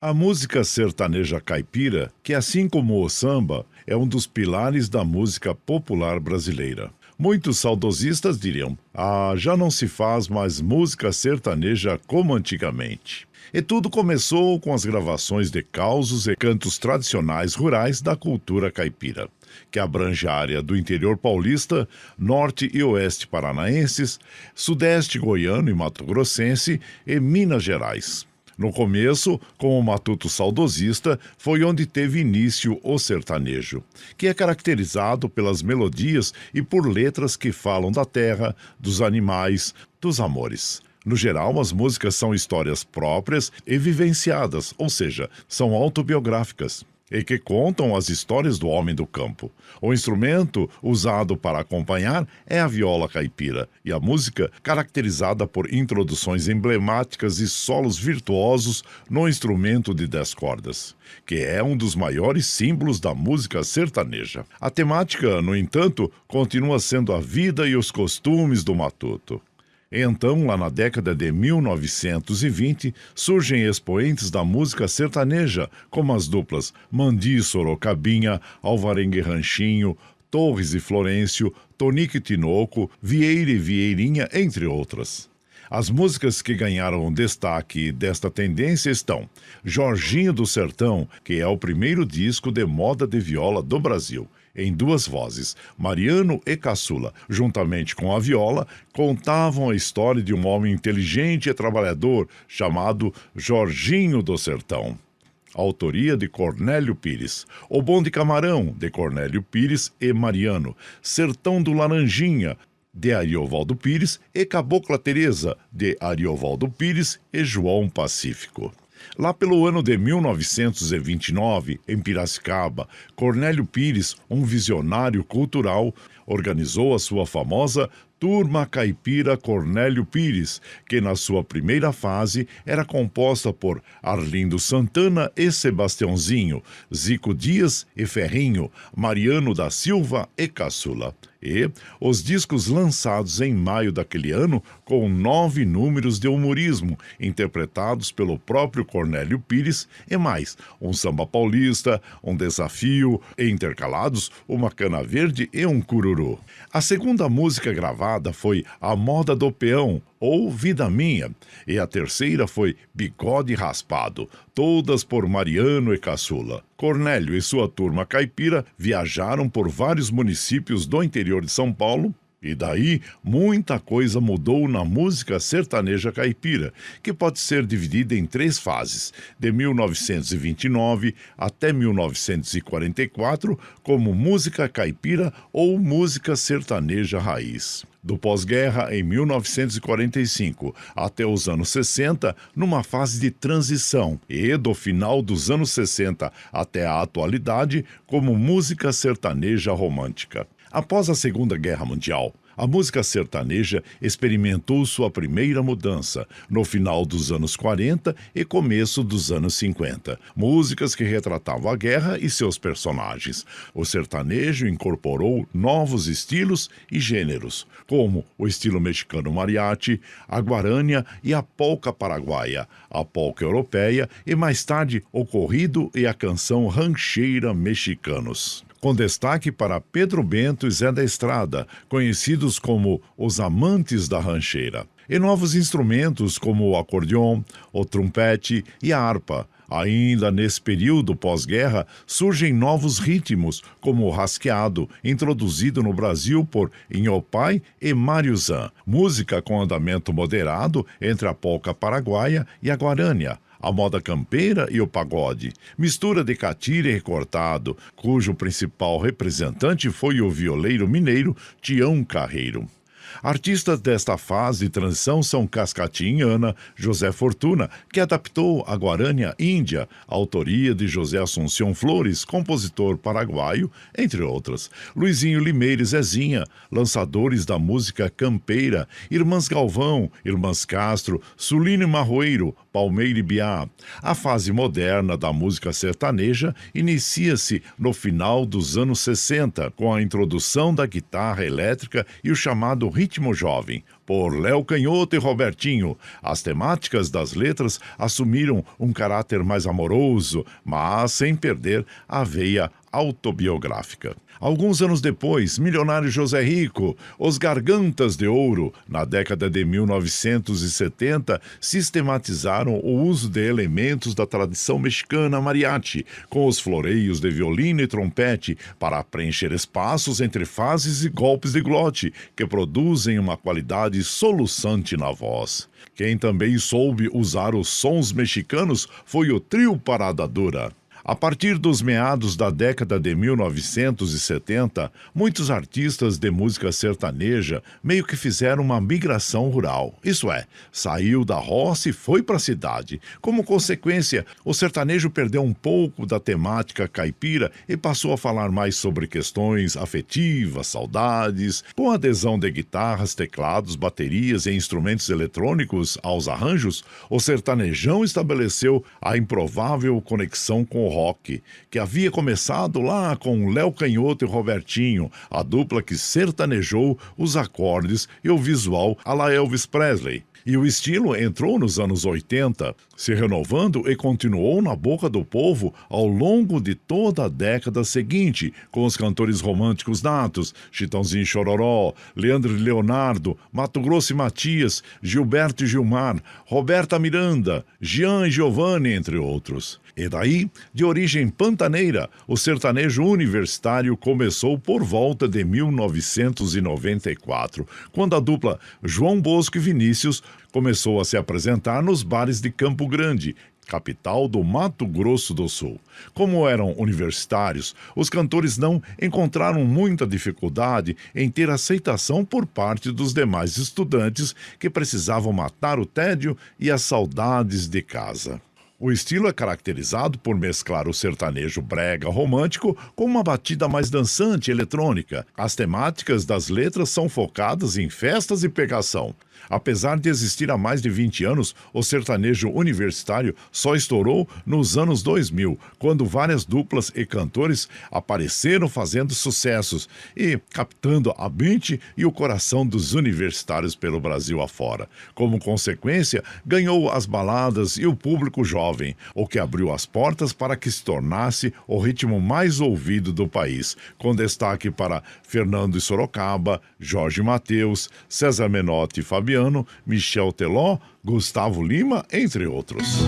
A música sertaneja caipira, que assim como o samba, é um dos pilares da música popular brasileira. Muitos saudosistas diriam: "Ah, já não se faz mais música sertaneja como antigamente." E tudo começou com as gravações de causos e cantos tradicionais rurais da cultura caipira, que abrange a área do interior paulista, norte e oeste paranaenses, sudeste goiano e mato-grossense e Minas Gerais. No começo, com o Matuto Saudosista, foi onde teve início o sertanejo, que é caracterizado pelas melodias e por letras que falam da terra, dos animais, dos amores. No geral, as músicas são histórias próprias e vivenciadas, ou seja, são autobiográficas, e que contam as histórias do homem do campo. O instrumento usado para acompanhar é a viola caipira, e a música caracterizada por introduções emblemáticas e solos virtuosos no instrumento de 10 cordas, que é um dos maiores símbolos da música sertaneja. A temática, no entanto, continua sendo a vida e os costumes do matuto. Então, lá na década de 1920, surgem expoentes da música sertaneja, como as duplas Mandi e Sorocabinha, Alvarengue e Ranchinho, Torres e Florencio, Tonico e Tinoco, Vieira e Vieirinha, entre outras. As músicas que ganharam destaque desta tendência estão Jorginho do Sertão, que é o primeiro disco de moda de viola do Brasil, em duas vozes, Mariano e Caçula, juntamente com a viola, contavam a história de um homem inteligente e trabalhador chamado Jorginho do Sertão. Autoria de Cornélio Pires. O Bom de Camarão, de Cornélio Pires e Mariano. Sertão do Laranjinha, de Ariovaldo Pires, e Cabocla Teresa, de Ariovaldo Pires e João Pacífico. Lá pelo ano de 1929, em Piracicaba, Cornélio Pires, um visionário cultural, organizou a sua famosa Turma Caipira Cornélio Pires, que na sua primeira fase era composta por Arlindo Santana e Sebastiãozinho, Zico Dias e Ferrinho, Mariano da Silva e Caçula. E os discos lançados em maio daquele ano, com 9 números de humorismo, interpretados pelo próprio Cornélio Pires, e mais um samba paulista, um desafio, e intercalados uma cana verde e um cururu. A segunda música gravada foi A Moda do Peão, ou Vida Minha, e a terceira foi Bigode Raspado, todas por Mariano e Caçula. Cornélio e sua turma caipira viajaram por vários municípios do interior de São Paulo, e daí muita coisa mudou na música sertaneja caipira, que pode ser dividida em 3 fases, de 1929 até 1944, como música caipira ou música sertaneja raiz. Do pós-guerra, em 1945, até os anos 60, numa fase de transição, e do final dos anos 60 até a atualidade, como música sertaneja romântica. Após a Segunda Guerra Mundial, a música sertaneja experimentou sua primeira mudança no final dos anos 40 e começo dos anos 50. Músicas que retratavam a guerra e seus personagens. O sertanejo incorporou novos estilos e gêneros, como o estilo mexicano mariachi, a guarânia e a polca paraguaia, a polca europeia e mais tarde o corrido e a canção rancheira mexicanos, com destaque para Pedro Bento e Zé da Estrada, conhecidos como os amantes da rancheira. E novos instrumentos como o acordeon, o trompete e a harpa. Ainda nesse período pós-guerra, surgem novos ritmos, como o rasqueado, introduzido no Brasil por Inhopai e Mário Zan. Música com andamento moderado entre a polca paraguaia e a guarânia, a moda campeira e o pagode, mistura de catira e recortado, cujo principal representante foi o violeiro mineiro Tião Carreiro. Artistas desta fase de transição são Cascatinhana, José Fortuna, que adaptou a guarânia índia, autoria de José Assunção Flores, compositor paraguaio, entre outras. Luizinho Limeira e Zezinha, lançadores da música campeira, Irmãs Galvão, Irmãs Castro, Suline Marroeiro, Palmeira e Biá. A fase moderna da música sertaneja inicia-se no final dos anos 60, com a introdução da guitarra elétrica e o chamado ritmo jovem, por Léo Canhoto e Robertinho. As temáticas das letras assumiram um caráter mais amoroso, mas sem perder a veia autobiográfica. Alguns anos depois, Milionário José Rico, Os Gargantas de Ouro, na década de 1970, sistematizaram o uso de elementos da tradição mexicana mariachi, com os floreios de violino e trompete, para preencher espaços entre fases e golpes de glote, que produzem uma qualidade soluçante na voz. Quem também soube usar os sons mexicanos foi o Trio Parada Dura. A partir dos meados da década de 1970, muitos artistas de música sertaneja meio que fizeram uma migração rural. Isso é, saiu da roça e foi para a cidade. Como consequência, o sertanejo perdeu um pouco da temática caipira e passou a falar mais sobre questões afetivas, saudades, com adesão de guitarras, teclados, baterias e instrumentos eletrônicos aos arranjos. O sertanejão estabeleceu a improvável conexão com o rock, que havia começado lá com Léo Canhoto e Robertinho, a dupla que sertanejou os acordes e o visual à la Elvis Presley. E o estilo entrou nos anos 80, se renovando e continuou na boca do povo ao longo de toda a década seguinte, com os cantores românticos natos, Chitãozinho e Chororó, Leandro e Leonardo, Mato Grosso e Matias, Gilberto e Gilmar, Roberta Miranda, Jean e Giovanni, entre outros. E daí, de origem pantaneira, o sertanejo universitário começou por volta de 1994, quando a dupla João Bosco e Vinícius começou a se apresentar nos bares de Campo Grande, capital do Mato Grosso do Sul. Como eram universitários, os cantores não encontraram muita dificuldade em ter aceitação por parte dos demais estudantes que precisavam matar o tédio e as saudades de casa. O estilo é caracterizado por mesclar o sertanejo brega romântico com uma batida mais dançante e eletrônica. As temáticas das letras são focadas em festas e pegação. Apesar de existir há mais de 20 anos, o sertanejo universitário só estourou nos anos 2000, quando várias duplas e cantores apareceram fazendo sucessos e captando a mente e o coração dos universitários pelo Brasil afora. Como consequência, ganhou as baladas e o público jovem, o que abriu as portas para que se tornasse o ritmo mais ouvido do país, com destaque para Fernando e Sorocaba, Jorge Mateus, César Menotti e Fabiano, Michel Teló, Gustavo Lima, entre outros.